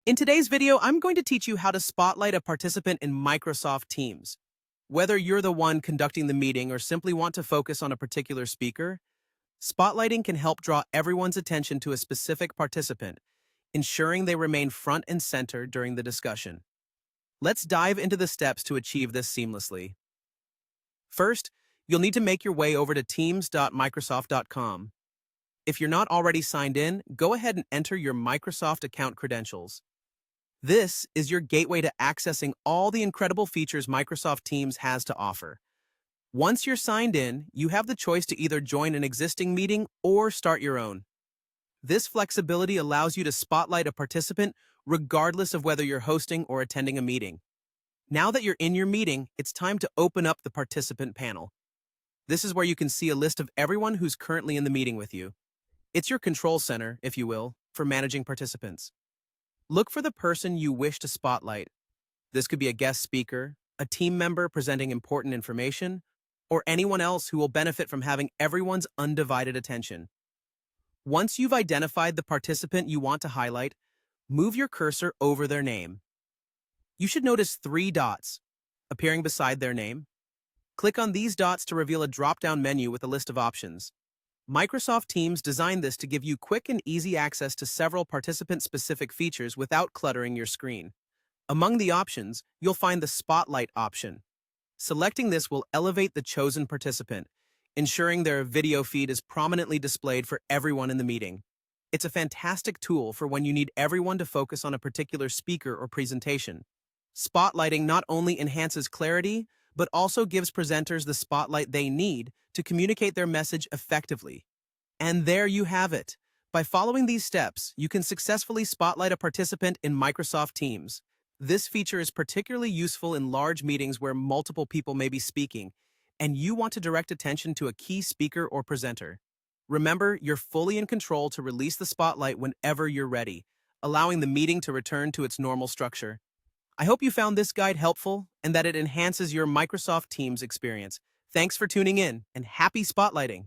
In today's video, I'm going to teach you how to spotlight a participant in Microsoft Teams. Whether you're the one conducting the meeting or simply want to focus on a particular speaker, spotlighting can help draw everyone's attention to a specific participant, ensuring they remain front and center during the discussion. Let's dive into the steps to achieve this seamlessly. First, you'll need to make your way over to teams.microsoft.com. If you're not already signed in, go ahead and enter your Microsoft account credentials. This is your gateway to accessing all the incredible features Microsoft Teams has to offer. Once you're signed in, you have the choice to either join an existing meeting or start your own. This flexibility allows you to spotlight a participant regardless of whether you're hosting or attending a meeting. Now that you're in your meeting, it's time to open up the participant panel. This is where you can see a list of everyone who's currently in the meeting with you. It's your control center, if you will, for managing participants. Look for the person you wish to spotlight. This could be a guest speaker, a team member presenting important information, or anyone else who will benefit from having everyone's undivided attention. Once you've identified the participant you want to highlight, move your cursor over their name. You should notice 3 dots appearing beside their name. Click on these dots to reveal a drop-down menu with a list of options. Microsoft Teams designed this to give you quick and easy access to several participant-specific features without cluttering your screen. Among the options, you'll find the Spotlight option. Selecting this will elevate the chosen participant, ensuring their video feed is prominently displayed for everyone in the meeting. It's a fantastic tool for when you need everyone to focus on a particular speaker or presentation. Spotlighting not only enhances clarity, but also gives presenters the spotlight they need to communicate their message effectively. And there you have it. By following these steps, you can successfully spotlight a participant in Microsoft Teams. This feature is particularly useful in large meetings where multiple people may be speaking, and you want to direct attention to a key speaker or presenter. Remember, you're fully in control to release the spotlight whenever you're ready, allowing the meeting to return to its normal structure. I hope you found this guide helpful and that it enhances your Microsoft Teams experience. Thanks for tuning in, and happy spotlighting!